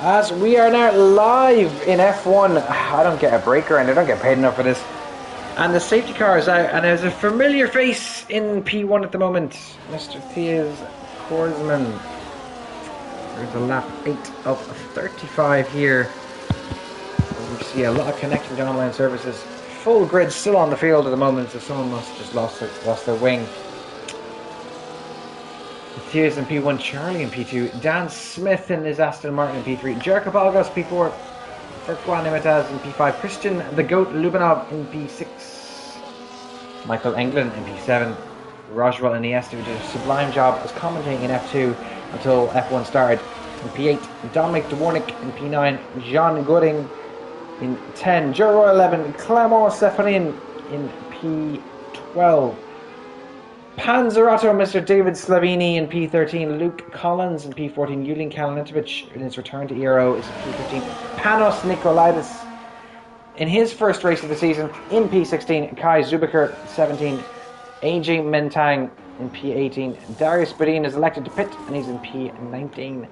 As we are now live in F1, I don't get a break around, I don't get paid enough for this. And the safety car is out, and there's a familiar face in P1 at the moment, Mr. Thias Korsman. There's a lap 8 of 35 here. We see a lot of connecting to online services. Full grid still on the field at the moment, so someone must have just lost their wing. Thias in P1, Charlie in P2, Dan Smith in his Aston Martin in P3, Jerko Balgos P4, Furquan Imetaz in P5, Christian the Goat Lubinov in P6, Michael England in P7, Roswell Iniesta did a sublime job as commentating in F2 until F1 started. In P8, Dominic Dwornik in P9, Jean Gooding in 10, Joe Roy 11, Clément Stefanin in P12, Panzerato, Mr. David Slavini in P13, Luke Collins in P14, Julian Kalinitovic in his return to ERO is in P15, Panos Nikolaidis in his first race of the season in P16, Kai Zubacher 17, AJ Mentang in P18, Darius Badin is elected to pit and he's in P19,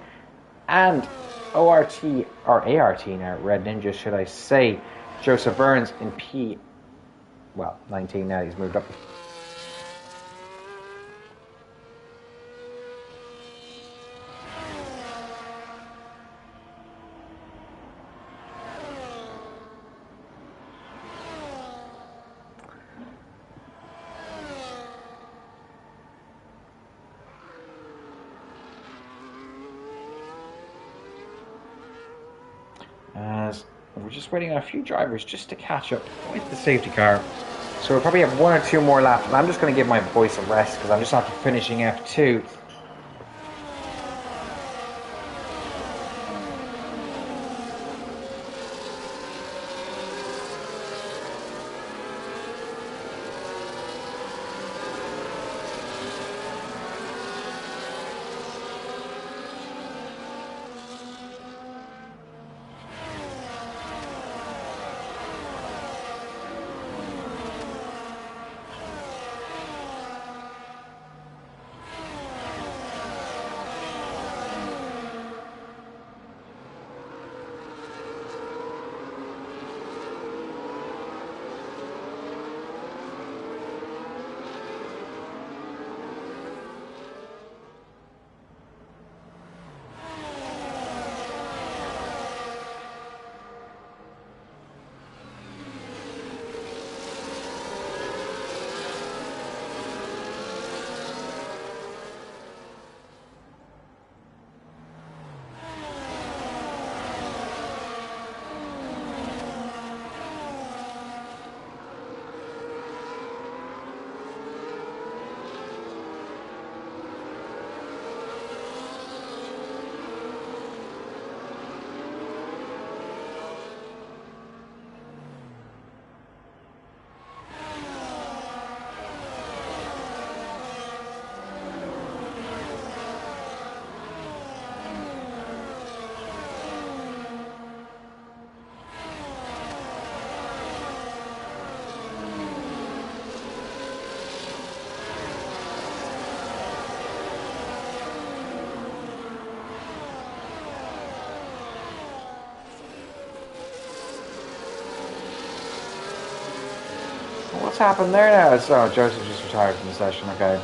and ORT, or ART now, Red Ninja should I say, Joseph Burns in P19 now, he's moved up. As we're just waiting on a few drivers just to catch up with the safety car. So we'll probably have one or two more laps. And I'm just going to give my voice a rest because I'm just after finishing F2. What's happened there now? So Joseph just retired from the session, okay.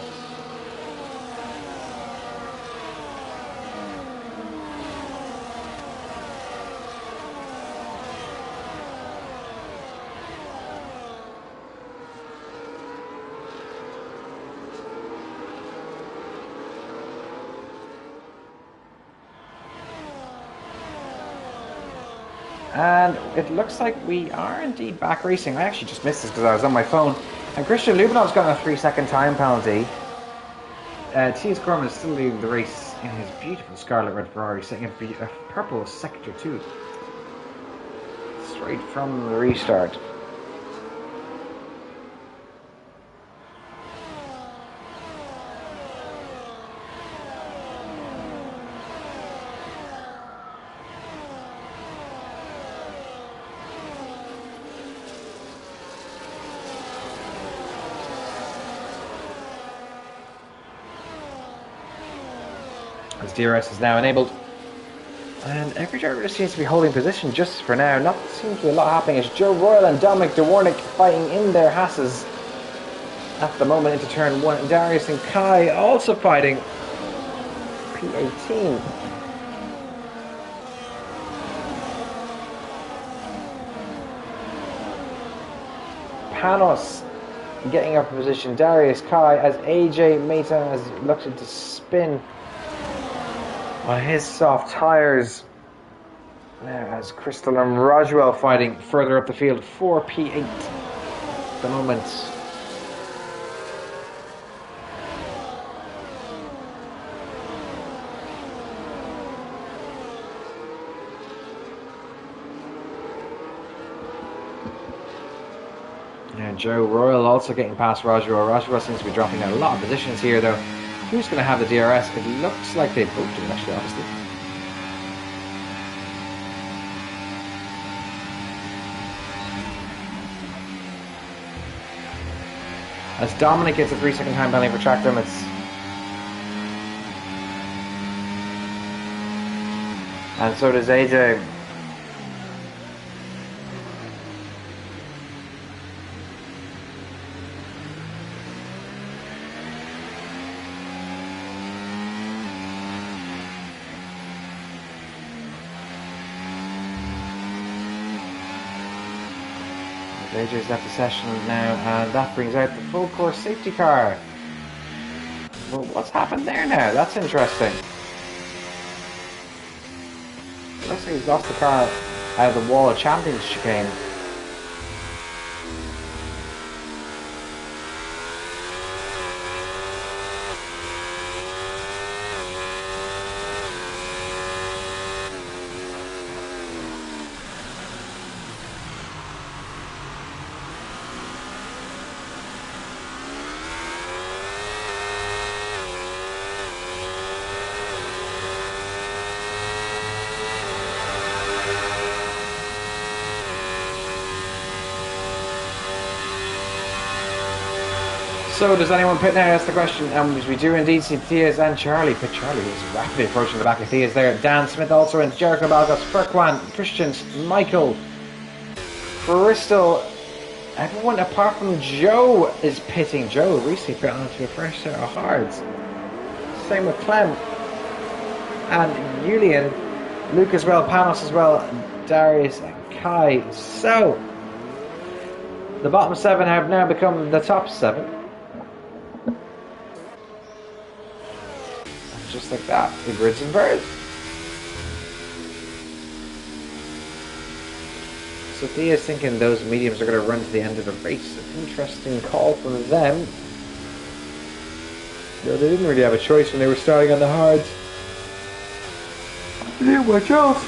And it looks like we are indeed back racing. I actually just missed this because I was on my phone. And Christian Lubinov's got a 3-second time penalty. Thias Korsman is still leading the race in his beautiful scarlet red Ferrari, setting a purple sector 2. Straight from the restart. As DRS is now enabled. And every driver just seems to be holding position just for now. Not seems to be a lot happening. It's Joe Royal and Dominic de Warnick fighting in their Hasses at the moment into turn 1. Darius and Kai also fighting. P18. Panos getting up in position. Darius, Kai, as AJ Meta has looked to spin on his soft tyres. Now as Crystal and Roswell fighting further up the field. 4P8 at the moment. Now Joe Royal also getting past Roswell. Roswell seems to be dropping out a lot of positions here though. Who's going to have the DRS? It looks like they both do actually, honestly. As Dominic gets a 3-second time penalty for track limits. And so does AJ. AJ's left the session now, and that brings out the full course safety car. Well, what's happened there now? That's interesting. Looks like he's lost the car out of the wall of champions chicane. So does anyone pit now? That's the question. We do indeed see Theas and Charlie. Pit Charlie is rapidly approaching the back of Theas there. Dan Smith also in. Jericho Balgos, Furquan, Christians, Michael, Crystal. Everyone apart from Joe is pitting. Joe recently put onto a fresh set of hards. Same with Clem and Julian. Luke as well, Panos as well, Darius and Kai. So the bottom 7 have now become the top 7. Just like that, the grid's inverted. So Thea's thinking those mediums are going to run to the end of the race. An interesting call from them. No, they didn't really have a choice when they were starting on the hards. They didn't much else.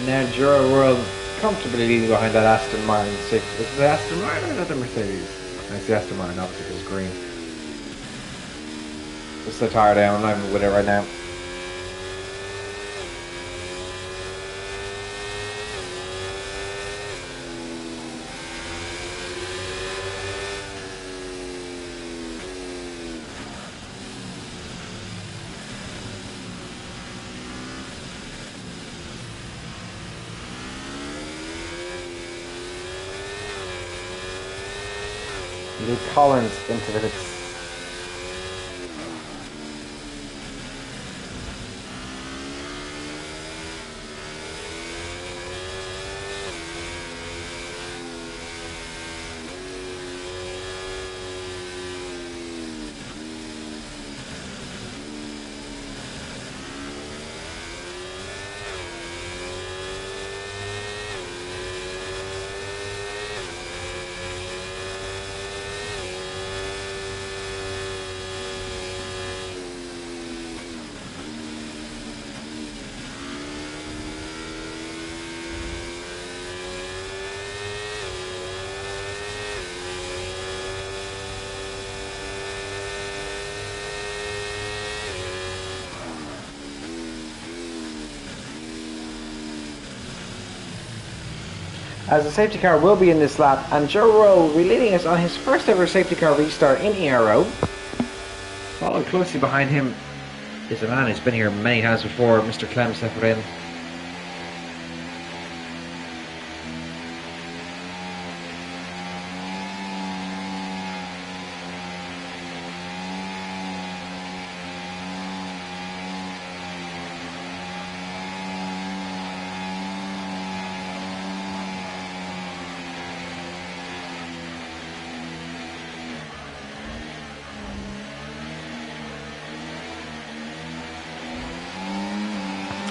Now Jura World comfortably leading behind that Aston Martin 6. Is it the Aston Martin or is it the Mercedes? No, it's the Aston Martin, obviously because it's green. Just so tired I'm not even with it right now. Luke Collins into the pits. as the safety car will be in this lap, and Joe Rowe leading us on his first ever safety car restart in Aero. Followed closely behind him is a man who's been here many times before, Mr. Clem Seferin.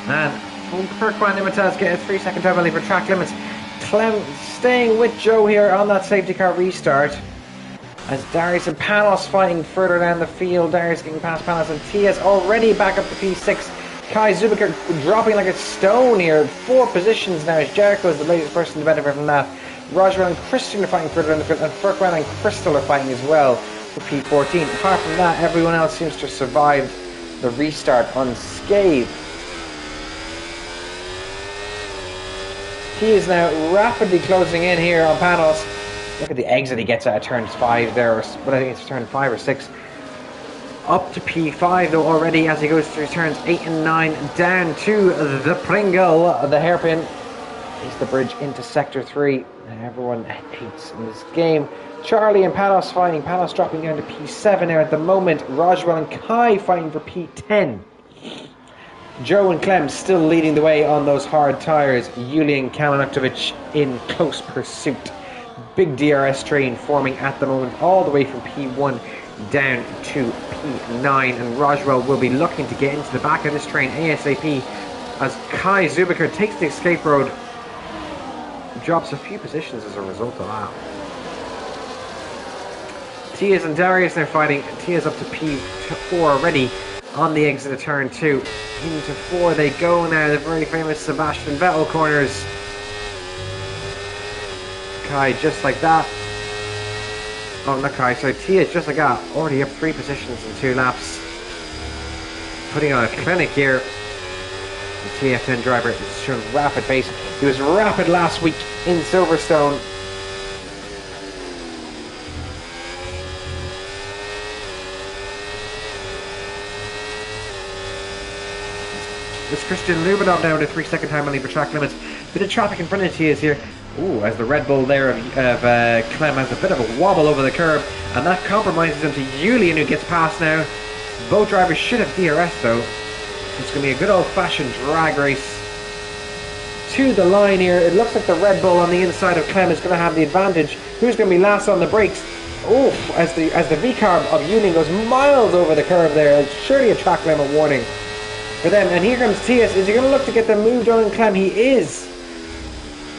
And Perquan Imitas get a 3-second time penalty for track limits. Clem staying with Joe here on that safety car restart. As Darius and Panos fighting further down the field. Darius getting past Panos and Tias already back up to P6. Kai Zubikar dropping like a stone here. 4 positions now as Jericho is the latest person to benefit from that. Roger and Christian are fighting further down the field, and Perquan and Crystal are fighting as well for P14. Apart from that, everyone else seems to have survived the restart unscathed. He is now rapidly closing in here on Panos. Look at the exit he gets out of turn 5 there, but I think it's turn 5 or 6. Up to P5 though already as he goes through turns 8 and 9, down to the Pringle, the hairpin. Is the bridge into sector 3. Everyone hates in this game. Charlie and Panos fighting. Panos dropping down to P7 there at the moment. Rajwell and Kai fighting for P10. Joe and Clem still leading the way on those hard tyres. Yuli and Kalinuktovic in close pursuit. Big DRS train forming at the moment all the way from P1 down to P9, and Roswell will be looking to get into the back of this train ASAP as Kai Zubikar takes the escape road, drops a few positions as a result of that. Tias and Darius now fighting. Tias up to P4 already on the exit of turn 2. Into 4 they go now, the very famous Sebastian Vettel corners. Kai just like that. Oh, not Kai, sorry, Tias just like that. Already up 3 positions in 2 laps. Putting on a clinic here. The TF10 driver is showing rapid pace. He was rapid last week in Silverstone. It's Christian Lubinov now with a 3-second time only for track limits. Bit of traffic in front of Tias here. Ooh, as the Red Bull there of Clem has a bit of a wobble over the curb, and that compromises him to Julian, who gets past now. Both drivers should have DRS though. It's going to be a good old-fashioned drag race to the line here. It looks like the Red Bull on the inside of Clem is going to have the advantage. Who's going to be last on the brakes? Oh, as the V-carb of Julian goes miles over the curb there. It's surely a track limit warning for them. And here comes Tias. Is he going to look to get them moved on Clem? He is.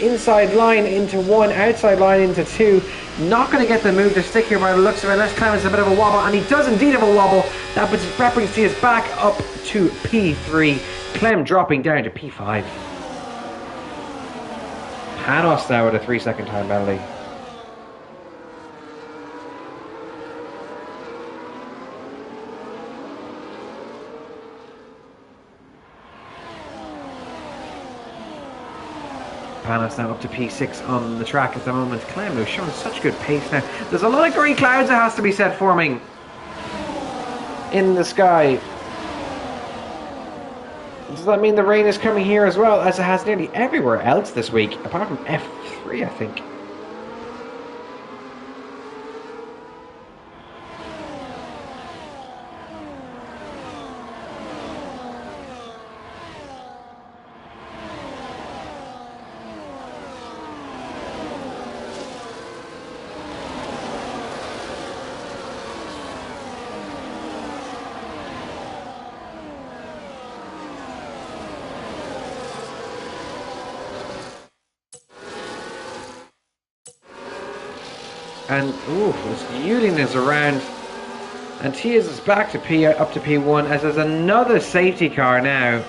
Inside line into 1, outside line into 2. Not going to get the move to stick here by the looks of it, unless Clem has a bit of a wobble, and he does indeed have a wobble. That brings Tias back up to P3. Clem dropping down to P5. Panos now with a 3-second time penalty. Panos now up to P6 on the track at the moment. Clem who's showing such good pace now. There's a lot of grey clouds that has to be set forming in the sky. Does that mean the rain is coming here as well, as it has nearly everywhere else this week, apart from F3 I think. And ooh, Julian is around, and Tias is back to up to P1 as there's another safety car now,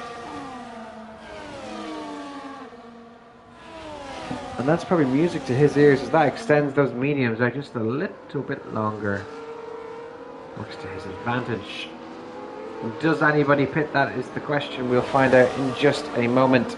and that's probably music to his ears as that extends those mediums out just a little bit longer. Works to his advantage. Does anybody pit? That is the question. We'll find out in just a moment.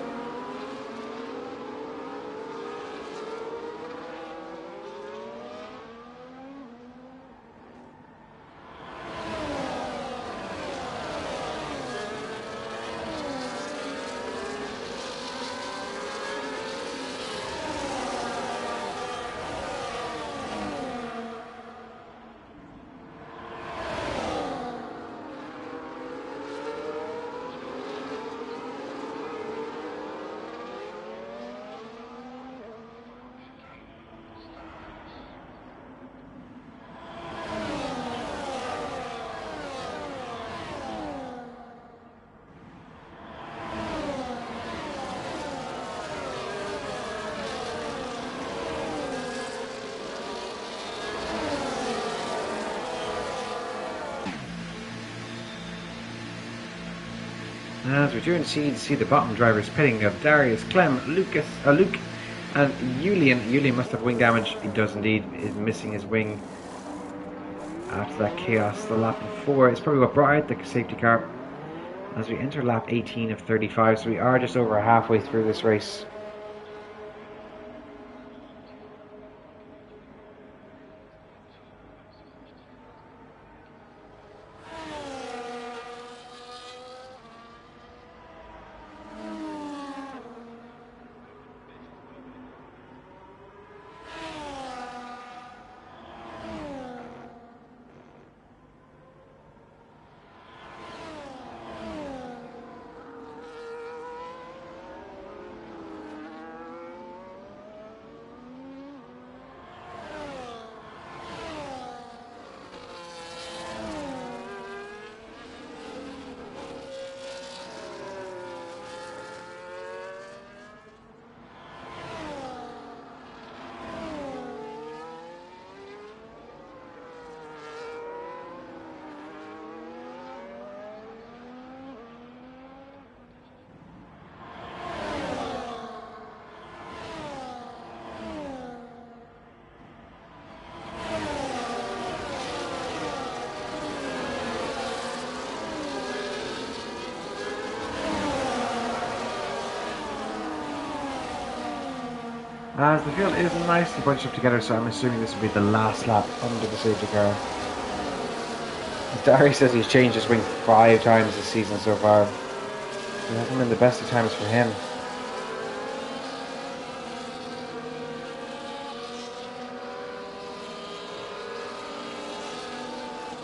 As we do indeed see the bottom drivers pitting of Darius, Clem, Luke, and Julian. Julian must have wing damage. He does indeed. Is missing his wing after that chaos the lap before. It's probably what brought out the safety car. As we enter lap 18 of 35, so we are just over halfway through this race. As the field is nicely bunched up together, so I'm assuming this will be the last lap under the safety car. Dari says he's changed his wing 5 times this season so far. It hasn't been the best of times for him.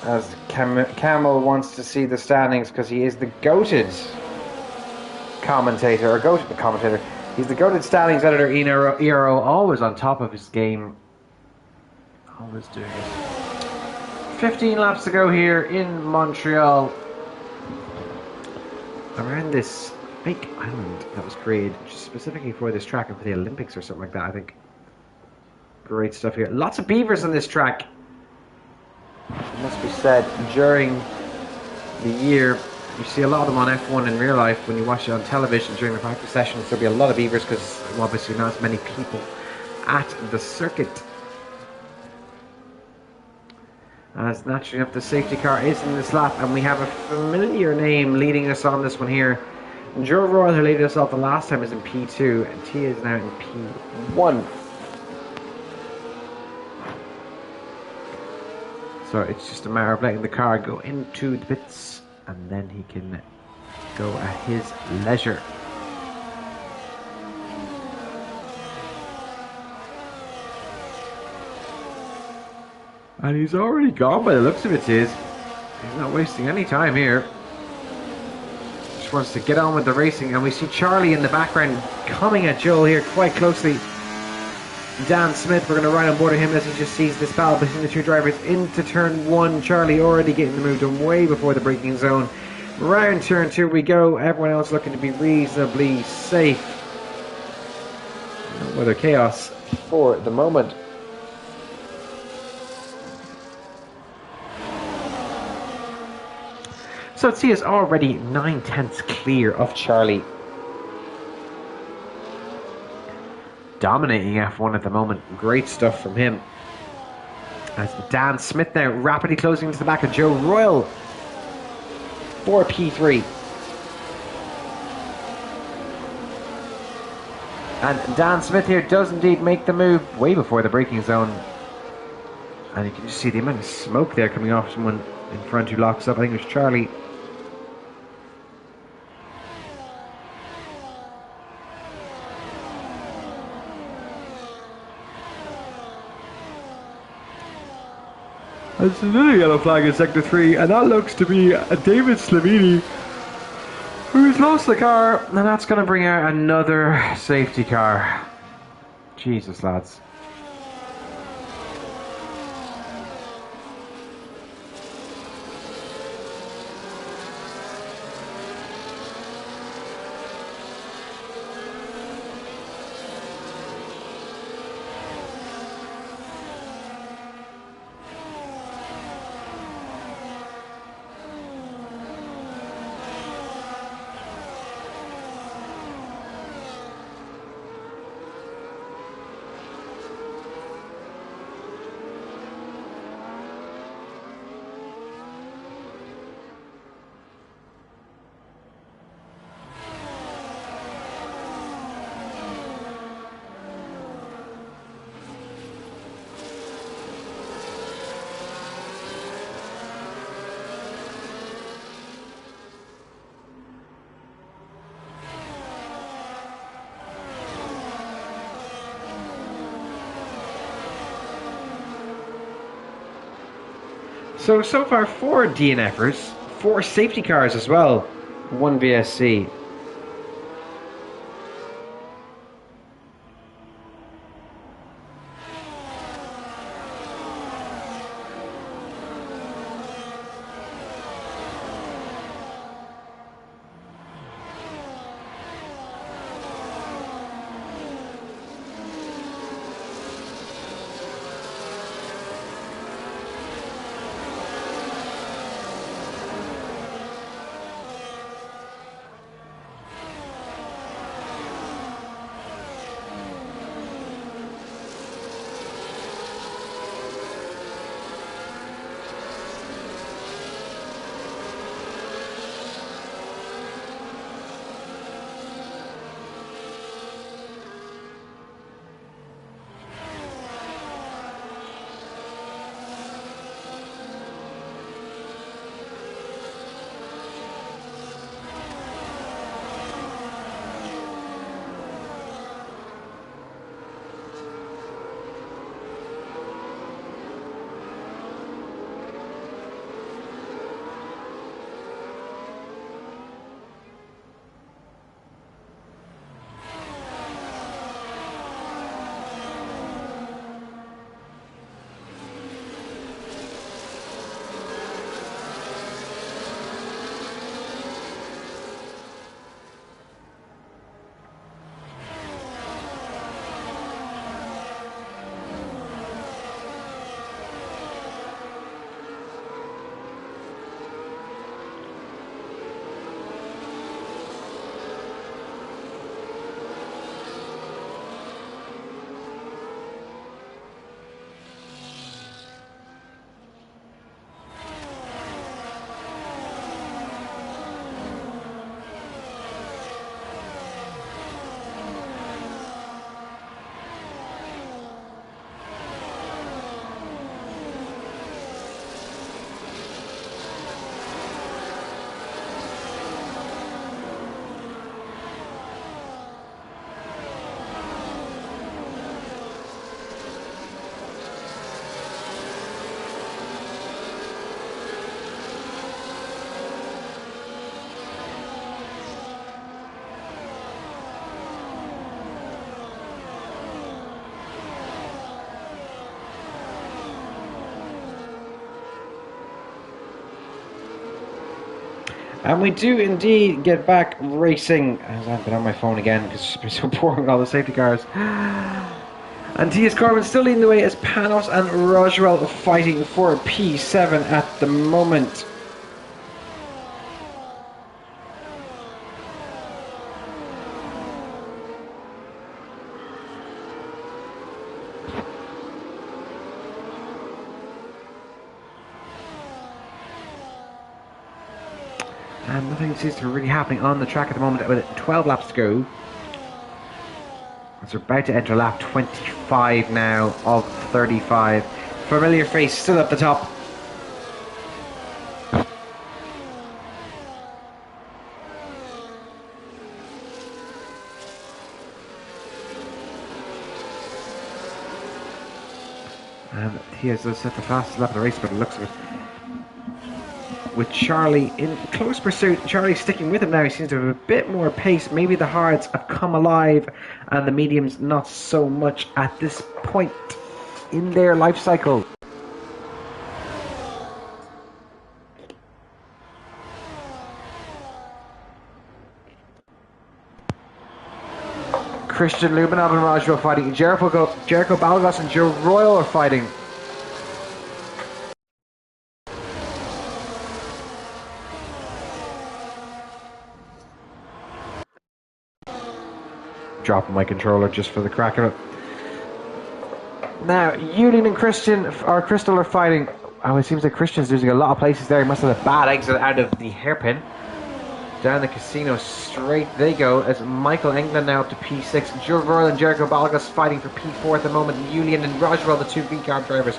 As Camel wants to see the standings because he is the goated commentator, or goated commentator. He's the goated standings editor, ERO, always on top of his game. Always doing it. 15 laps to go here in Montreal. Around this fake island that was created specifically for this track and for the Olympics or something like that, I think. Great stuff here. Lots of beavers on this track. It must be said, during the year, you see a lot of them on F1 in real life. When you watch it on television during the practice sessions, there'll be a lot of beavers because obviously not as many people at the circuit. As naturally enough, the safety car is in this lap, and we have a familiar name leading us on this one here. Joe Royal, who led us off the last time, is in P2, and Tia is now in P1. So it's just a matter of letting the car go into the pits, and then he can go at his leisure. And he's already gone by the looks of it, He's not wasting any time here. Just wants to get on with the racing, and we see Charlie in the background coming at Joel here quite closely. Dan Smith, we're going to ride on board of him as he just sees this battle between the two drivers into turn 1. Charlie already getting the move done way before the braking zone. Round turn 2 we go. Everyone else looking to be reasonably safe. No weather chaos for the moment. So Tia's already 9/10 clear of Charlie. Dominating F1 at the moment. Great stuff from him. As Dan Smith now rapidly closing into the back of Joe Royal for P3. And Dan Smith here does indeed make the move way before the braking zone. And you can just see the amount of smoke there coming off someone in front who locks up. I think it was Charlie. There's another yellow flag in Sector 3, and that looks to be David Slavini, who's lost the car, and that's going to bring out another safety car. Jesus, lads. So far 4 DNFers, 4 safety cars as well, 1 VSC. And we do indeed get back racing, as I've been on my phone again because it's been so boring with all the safety cars. And T.S. Corbin still leading the way as Panos and Roswell fighting for P7 at the moment. And nothing seems to be really happening on the track at the moment with 12 laps to go. As we're about to enter lap 25 now of 35. Familiar face still at the top. And he has set the fastest lap of the race by the looks of it. With Charlie in close pursuit. Charlie sticking with him now. He seems to have a bit more pace. Maybe the hards have come alive and the mediums not so much at this point in their life cycle. Christian Lubinov and Rajvo fighting. Jericho Balgos and Joe Royal are fighting. Dropping my controller just for the crack of it. Now, Julian and Crystal are fighting. Oh, it seems like Christian's losing a lot of places there. He must have a bad exit out of the hairpin. Down the casino straight they go as Michael England now up to P6. Joe Royal and Jericho Balgas fighting for P4 at the moment. Julian and Roswell, the two V-Carb drivers,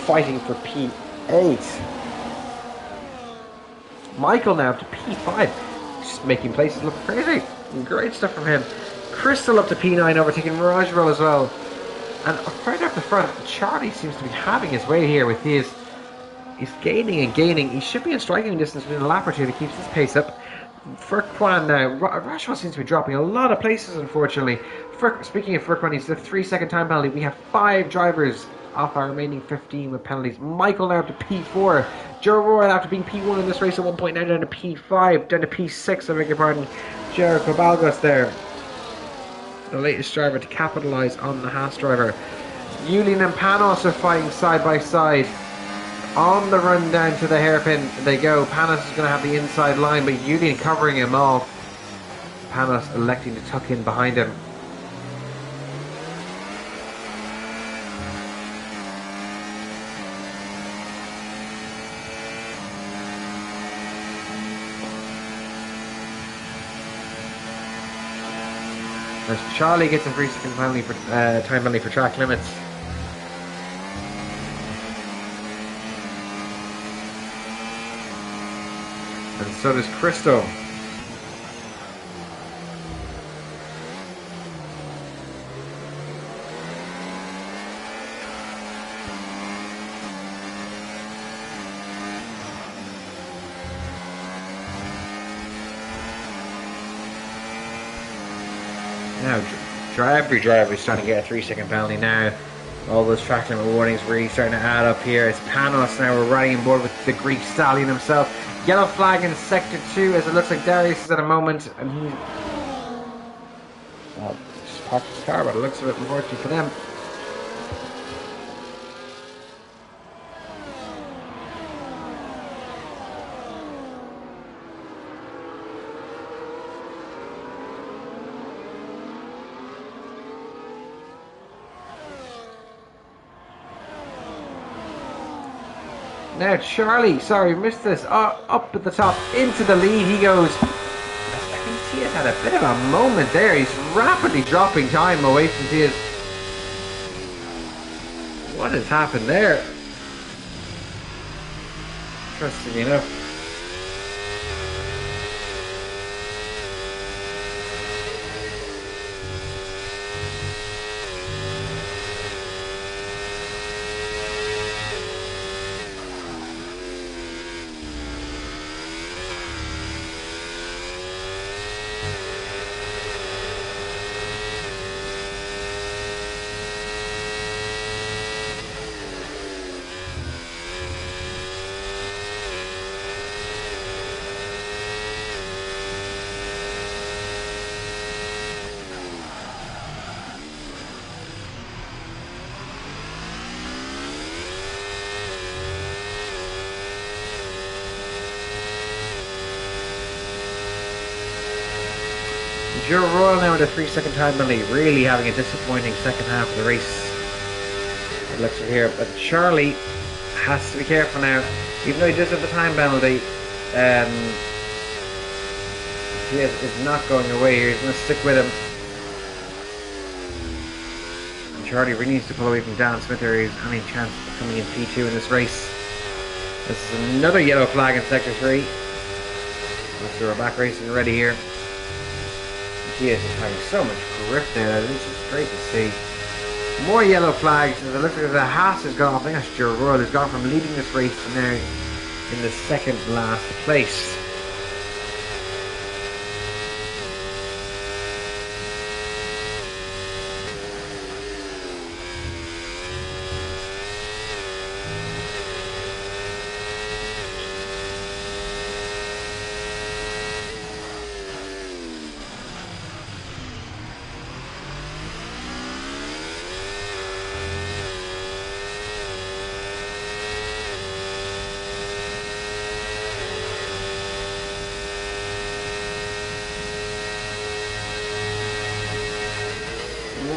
fighting for P8. Michael now up to P5. Just making places look crazy. Great stuff from him. Crystal up to P9, overtaking Roswell as well. And right up the front, Charlie seems to be having his way here with his He's gaining and gaining. He should be in striking distance within a lap or two to keep his pace up. Furquan now, Rashford seems to be dropping a lot of places, unfortunately. Speaking of Furquan, he's the 3-second time penalty. We have 5 drivers off our remaining 15 with penalties. Michael now up to P4. Joe Royal after being P1 in this race at one point now down to P5, down to P6, I beg your pardon. Jericho Balgos there, the latest driver to capitalise on the Haas driver. Julian and Panos are fighting side by side. On the run down to the hairpin they go. Panos is going to have the inside line, but Julian covering him off. Panos electing to tuck in behind him. As Charlie gets a 3-second penalty for time penalty for track limits. And so does Christo. Now, every driver is trying to get a 3-second penalty now. All those track limit warnings really starting to add up here. It's Panos now, we're riding on board with the Greek stallion himself. Yellow flag in sector 2 as it looks like Darius is at a moment, and he's just parked his car, but it looks a bit unfortunate for them. Now Charlie, sorry, missed this. Up at the top, into the lead he goes. I think Tia's had a bit of a moment there. He's rapidly dropping time away from Tia's. What has happened there? Interesting enough. Joe Royal now with a 3-second time penalty, really having a disappointing second half of the race. It looks like here, but Charlie has to be careful now. Even though he does have the time penalty, he is not going away here. He's going to stick with him. And Charlie really needs to pull away from Dan Smith here. He's any chance of coming in P2 in this race. This is another yellow flag in sector 3. So we're back racing already here. He is just having so much grip there. This is great to see. More yellow flags. As I look at the Haas has gone off. I think that's Joe Royal has gone from leading this race to now in the second last place.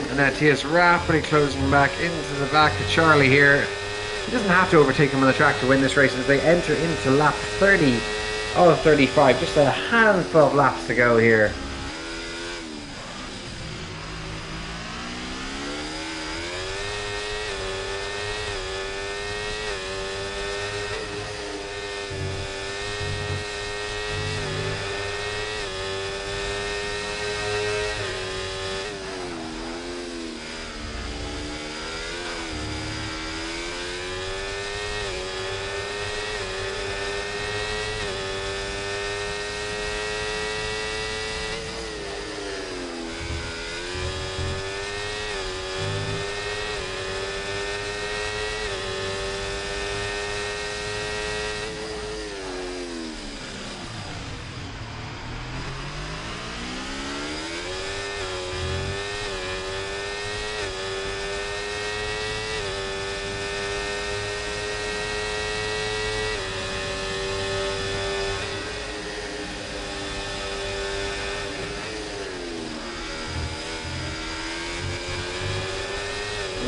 And now Tia's rapidly closing back into the back of Charlie here. He doesn't have to overtake him on the track to win this race as they enter into lap 30 of 35. Just a handful of laps to go here.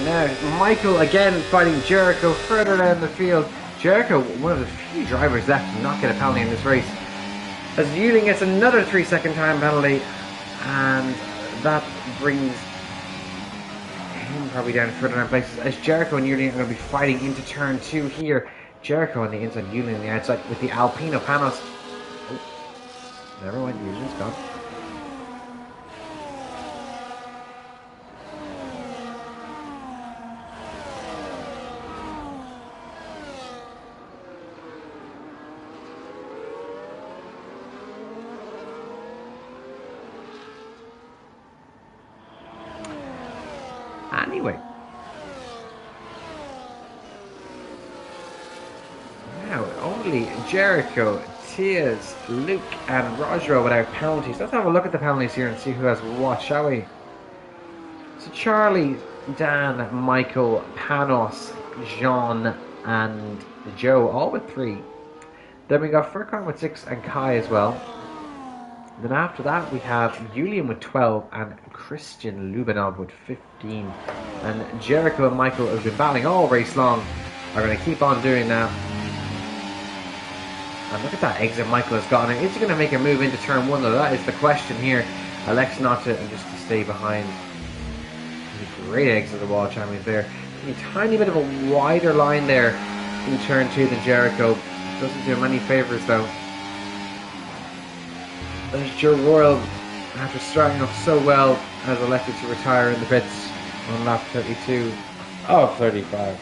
now Michael again fighting Jericho further down the field. Jericho, one of the few drivers left to not get a penalty in this race, as Yuling gets another 3-second time penalty, and that brings him probably down further down places, as Jericho and Yuling are going to be fighting into turn 2 here. Jericho on the inside, Yuling on the outside with the Alpino Panos. Oh, never mind, Yuling's gone. Anyway, now only Jericho, Tiaz, Luke and Rajro without penalties. Let's have a look at the penalties here and see who has what, shall we? So Charlie, Dan, Michael, Panos, Jean and Joe, all with 3. Then we got Furkan with 6 and Kai as well. Then after that we have Julian with 12 and Christian Lubinov with 15. And Jericho and Michael have been battling all race long, are going to keep on doing that. And look at that exit Michael has gotten. Is he going to make a move into turn 1 though? That is the question here. Elects not to, and just to stay behind. Great exit of the wall champions there. A tiny bit of a wider line there in turn 2 than Jericho. Doesn't do him any favours though. There's Joe Royal, after starting off so well, has elected to retire in the pits on lap 32 of 35.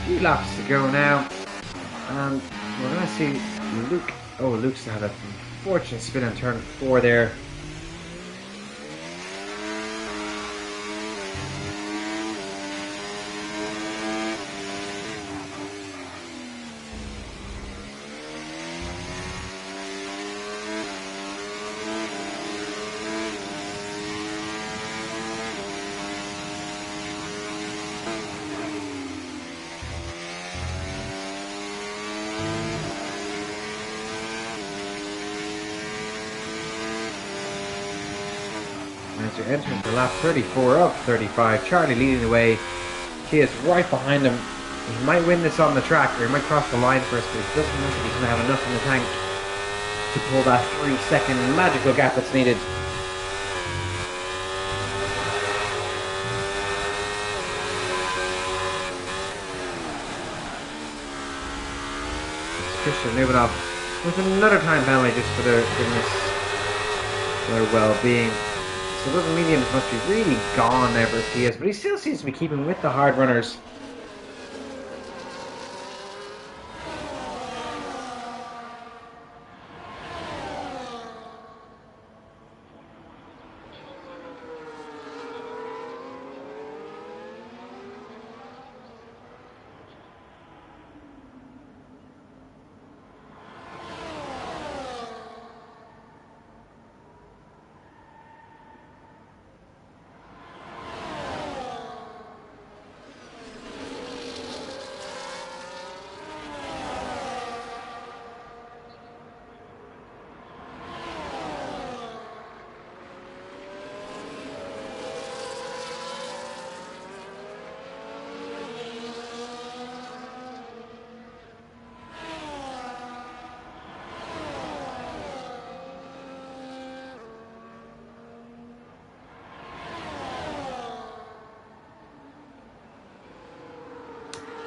Few laps to go now, and we're going to see Luke. Oh, Luke's had a fortunate spin on turn 4 there. As you're entering the lap 34 of 35, Charlie leading the way. He is right behind him. He might win this on the track, or he might cross the line first, but he doesn't look like he's going to have enough in the tank to pull that 3-second magical gap that's needed. It's Christian Lubinov with another time penalty just for their well-being. So those mediums must be really gone now for PS, but he still seems to be keeping with the hard runners.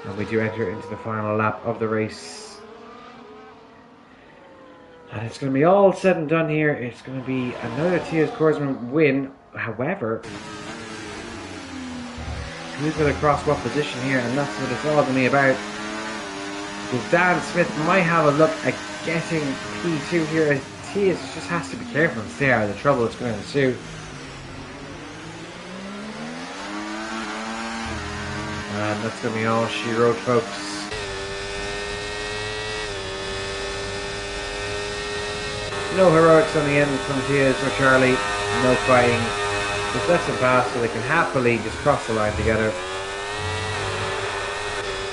And we do enter into the final lap of the race. And it's going to be all said and done here. It's going to be another Tia's Korsman win. However, who's going to cross what position here? And that's what it's all going to be about. Because Dan Smith might have a look at getting P2 here. Tia's just has to be careful and stay out of the trouble that's going to ensue. And that's going to be all she wrote, folks. No heroics on the end from Tia's or Charlie. No fighting. Just let them pass so they can happily just cross the line together.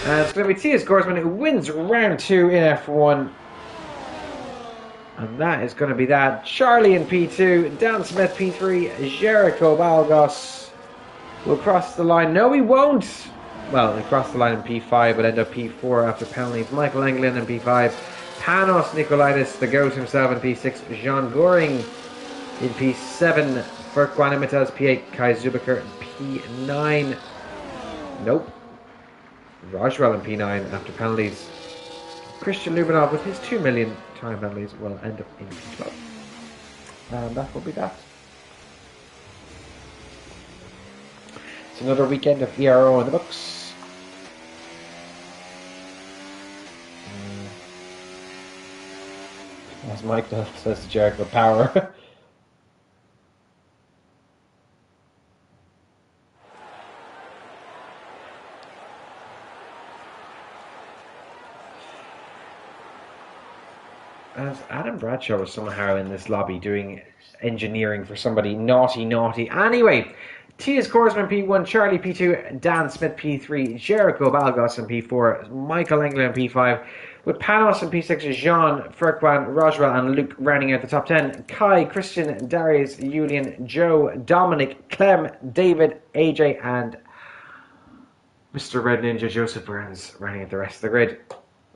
And it's going to be Tia's Korsman who wins round 2 in F1. And that is going to be that. Charlie in P2, Dan Smith P3, Jericho Balgos will cross the line. No, he won't. Well, he crossed the line in P5, but end up P4 after penalties. Michael Englund in P5. Panos Nikolaitis, the GOAT himself in P6. Jean Goring in P7. Furquan Imitas P8. Kai Zubaker in P9. Nope. Rajwell in P9 after penalties. Christian Lubinov with his 2 million time penalties will end up in P12. And that will be that. It's another weekend of ERO in the books. As Mike says to Jericho, power. As Adam Bradshaw was somehow in this lobby doing engineering for somebody naughty. Anyway, Tia's Korsman P1, Charlie P2, Dan Smith P3, Jericho Balgos in P4, Michael Englund in P5, with Panos in P6, Jean, Furquan, Roswell and Luke rounding out the top 10. Kai, Christian, Darius, Julian, Joe, Dominic, Clem, David, AJ and Mr. Red Ninja Joseph Burns rounding out the rest of the grid.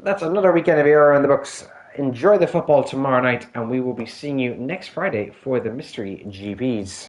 That's another weekend of ERO in the books. Enjoy the football tomorrow night, and we will be seeing you next Friday for the Mystery GPs.